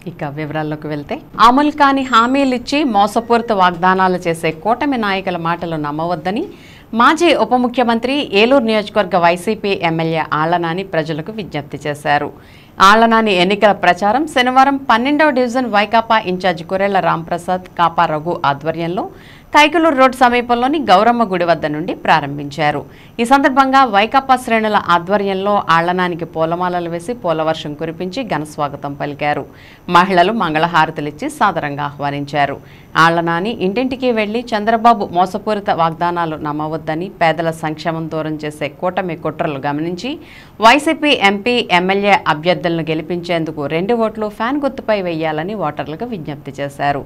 ఇక వివరాల్లోకి వెళ్తే అమలు కాని హామీలిచ్చి మోసపూరిత వాగ్దానాలు చేసే కూటమి నాయకుల మాటలు నమ్మవద్దని మాజీ ఉప ముఖ్యమంత్రి ఏలూరు నియోజకవర్గ వైసీపీ ఎమ్మెల్యే ఆళ్లనాని ప్రజలకు విజ్ఞప్తి చేశారు. ఆళ్లనాని ఎన్నికల ప్రచారం శనివారం 12వ డివిజన్ వైకాపా ఇన్ఛార్జి కురేళ్ల రాంప్రసాద్ కాపా రఘు ఆధ్వర్యంలో కైకలూరు రోడ్ సమీపంలోని గౌరమ్మ గుడి వద్ద నుండి ప్రారంభించారు. ఈ సందర్భంగా వైకాపా శ్రేణుల ఆధ్వర్యంలో ఆళ్లనానికి పూలమాలలు వేసి పూలవర్షం కురిపించి ఘనస్వాగతం పలికారు. మహిళలు మంగళహారతులిచ్చి సాదరంగా ఆహ్వానించారు. ఆళ్లనాని ఇంటింటికి వెళ్లి చంద్రబాబు మోసపూరిత వాగ్దానాలు నమ్మవద్దని, పేదల సంక్షేమం దూరం చేసే కూటమి కుట్రలు గమనించి వైసీపీ ఎంపీ ఎమ్మెల్యే అభ్యర్థులను గెలిపించేందుకు 2 ఓట్లు ఫ్యాన్ గుర్తుపై వేయాలని ఓటర్లకు విజ్ఞప్తి చేశారు.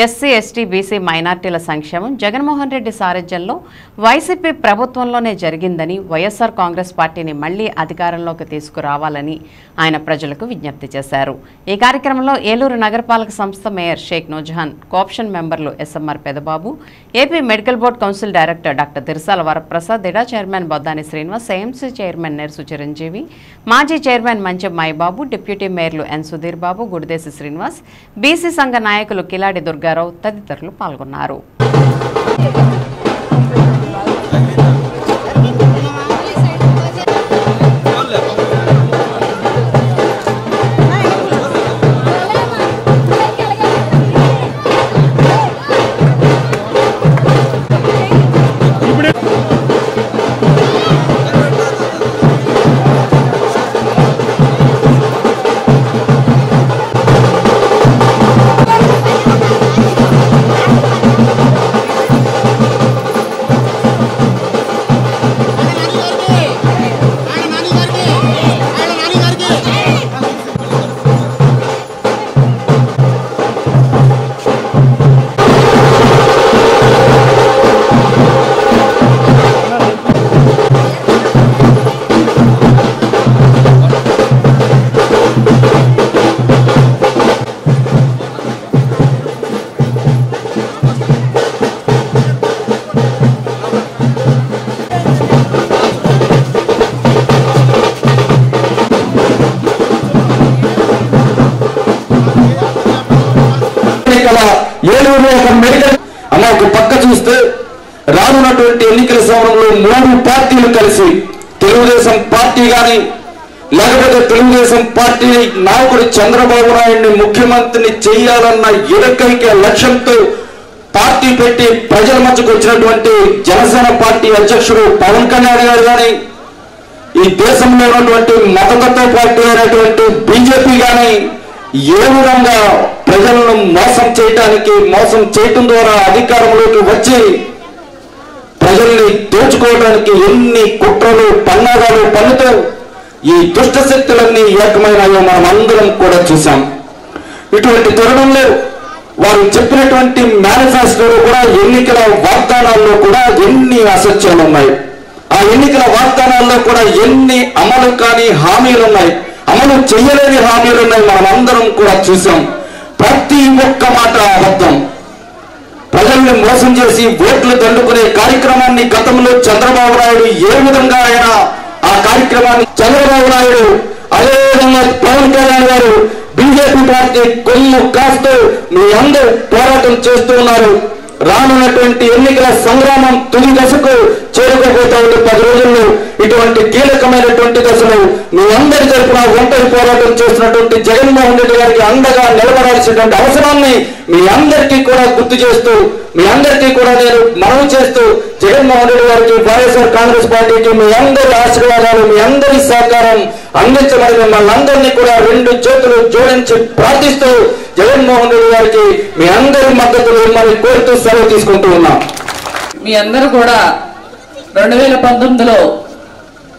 ఎస్సీ, ఎస్టీ, బీసీ, మైనార్టీల సంక్షేమం జగన్మోహన్ రెడ్డి సారథ్యంలో వైసీపీ ప్రభుత్వంలోనే జరిగిందని, వైఎస్ఆర్ కాంగ్రెస్ పార్టీని మళ్లీ అధికారంలోకి తీసుకురావాలని ఆయన ప్రజలకు విజ్ఞప్తి చేశారు. ఈ కార్యక్రమంలో ఏలూరు నగరపాలక సంస్థ మేయర్ షేక్ నూజహాన్, కోఆప్షన్ మెంబర్లు SMR Pedababu, AP medical board council director doctor Dirsala Varaprasad, ఇడా chairman Boddani Srinivas, AMC chairman Nersu Chiranjeevi, మాజీ చైర్మన్ మంచెం మైబాబు, డిప్యూటీ మేయర్లు ఎన్ సుధీర్ బాబు, గుడిదేశి శ్రీనివాస్, బీసీ సంఘ నాయకులు కిలాడి దుర్గారావు తదితరులు పాల్గొన్నారు. ఏలూరు ఒక మెడికల్ అలా ఒక పక్క చూస్తే రానున్నటువంటి ఎన్నికల సమయంలో 3 పార్టీలు కలిసి తెలుగుదేశం పార్టీ కానీ లేకపోతే తెలుగుదేశం పార్టీ నాయకుడు చంద్రబాబు నాయుడిని ముఖ్యమంత్రిని చేయాలన్న ఏకైక లక్ష్యంతో పార్టీ పెట్టి ప్రజల మధ్యకు వచ్చినటువంటి జనసేన పార్టీ అధ్యక్షుడు పవన్ కళ్యాణ్ గారు కానీ, ఈ దేశంలో ఉన్నటువంటి మతతత్వ పార్టీ అయినటువంటి బీజేపీ కానీ ఏ విధంగా ప్రజలను మోసం చేయటం ద్వారా అధికారంలోకి వచ్చి ప్రజల్ని దోచుకోవడానికి ఎన్ని కుట్రలు పన్నాగాలు పన్నుతూ ఈ దుష్ట శక్తులన్నీ ఏకమైనాయో మనం అందరం కూడా చూసాం. ఇటువంటి తరుణంలో వారు చెప్పినటువంటి మేనిఫెస్టోలో కూడా ఎన్నికల వాగ్దానాల్లో కూడా ఎన్ని అసత్యాలు ఉన్నాయి, ఆ ఎన్నికల వాగ్దానాల్లో కూడా ఎన్ని అమలు కాని హామీలు ఉన్నాయి, అమలు చేయలేని హామీలు ఉన్నాయి, మనం అందరం కూడా చూసాం. ప్రతి ఒక్క మాట అబద్ధం. ప్రజల్ని మోసం చేసి ఓట్లు దండుకునే కార్యక్రమాన్ని గతంలో చంద్రబాబు నాయుడు ఏ విధంగా ఆయన ఆ కార్యక్రమాన్ని చంద్రబాబు నాయుడు అదేవిధంగా పవన్ కళ్యాణ్ గారు బీజేపీ పార్టీ కొమ్ము కాస్తూ మీ అందరూ పోరాటం చేస్తూ ఉన్నారు. రానున్నటువంటి ఎన్నికల సంగ్రామం తుది దశకు చేరుకోబోతా ఉంది. 10 రోజుల్లో ఇటువంటి కీలకమైనటువంటి దశలో మీ అందరి తరఫున ఒంటరి పోరాటం చేస్తున్నటువంటి జగన్మోహన్ రెడ్డి గారికి అండగా నిలబడాల్సినటువంటి అవసరాన్ని మీ అందరికీ కూడా గుర్తు చేస్తూ, మీ అందరికీ కూడా నేను మనవి చేస్తూ, జగన్మోహన్ రెడ్డి గారికి, వైఎస్ఆర్ కాంగ్రెస్ పార్టీకి మీ అందరి ఆశీర్వాదాలు, మీ అందరి సహకారం అందించమని మిమ్మల్ని అందరినీ కూడా 2 చేతులు జోడించి ప్రార్థిస్తూ జగన్మోహన్ రెడ్డి గారికి మీ అందరి మద్దతులు మిమ్మల్ని కోరుతూ సెలవు తీసుకుంటూ ఉన్నాం. మీ అందరూ కూడా 2019లో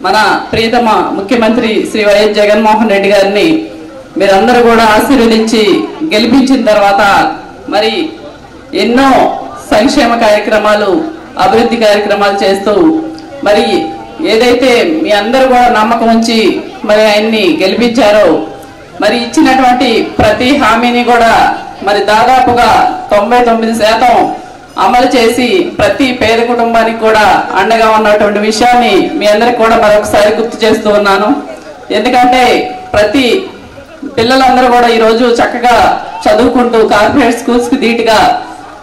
మన ప్రియతమ ముఖ్యమంత్రి శ్రీ వైఎస్ జగన్మోహన్ రెడ్డి గారిని మీరందరూ కూడా ఆశీర్వదించి గెలిపించిన తర్వాత మరి ఎన్నో సంక్షేమ కార్యక్రమాలు, అభివృద్ధి కార్యక్రమాలు చేస్తూ మరి ఏదైతే మీ అందరూ కూడా నమ్మకం ఉంచి మరి ఆయన్ని గెలిపించారో మరి ఇచ్చినటువంటి ప్రతి హామీని కూడా మరి దాదాపుగా 99% అమలు చేసి ప్రతి పేద కుటుంబానికి కూడా అండగా ఉన్నటువంటి విషయాన్ని మీ అందరికి కూడా మరొకసారి గుర్తు చేస్తూ ఉన్నాను. ఎందుకంటే ప్రతి పిల్లలందరూ కూడా ఈ రోజు చక్కగా చదువుకుంటూ కార్పొరేట్ స్కూల్స్ కి ధీటుగా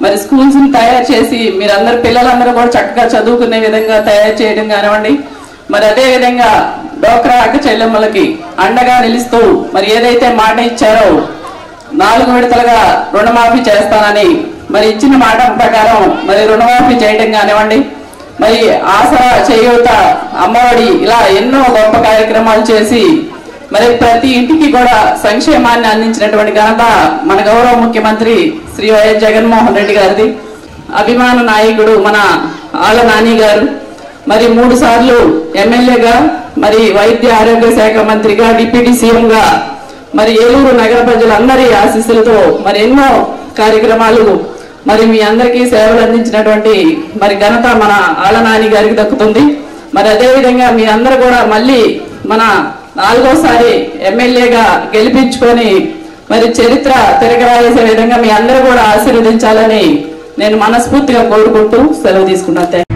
మరి స్కూల్స్ ని తయారు చేసి మీరందరూ పిల్లలందరూ కూడా చక్కగా చదువుకునే విధంగా తయారు చేయడం కానివ్వండి, మరి అదే విధంగా డోక్రా అక్క చెల్లెమ్మలకి అండగా నిలుస్తూ మరి ఏదైతే మాట ఇచ్చారో 4 విడతలుగా రుణమాఫీ చేస్తానని మరి ఇచ్చిన మాట ప్రకారం మరి రుణమాఫీ చేయడం కానివ్వండి, మరి ఆసరా చేయూత అమ్మఒడి ఇలా ఎన్నో గొప్ప కార్యక్రమాలు చేసి మరి ప్రతి ఇంటికి కూడా సంక్షేమాన్ని అందించినటువంటి ఘనత మన గౌరవ ముఖ్యమంత్రి శ్రీ వైఎస్ జగన్మోహన్ రెడ్డి గారిది. అభిమాన నాయకుడు మన ఆళ్ల నాని గారు మరి 3 సార్లు ఎమ్మెల్యేగా మరి వైద్య ఆరోగ్య శాఖ మంత్రిగా డిప్యూటీ సీఎంగా మరి ఏలూరు నగర ప్రజలందరి ఆశీస్సులతో మరి ఎన్నో కార్యక్రమాలు మరి మీ అందరికీ సేవలు అందించినటువంటి మరి ఘనత మన ఆళ్ల నాని గారికి దక్కుతుంది. మరి అదేవిధంగా మీ అందరూ కూడా మళ్ళీ మన 4వసారి ఎమ్మెల్యేగా గెలిపించుకొని మరి చరిత్ర తిరగరాసే విధంగా మీ అందరూ కూడా ఆశీర్వదించాలని నేను మనస్ఫూర్తిగా కోరుకుంటూ సెలవు తీసుకున్నాను.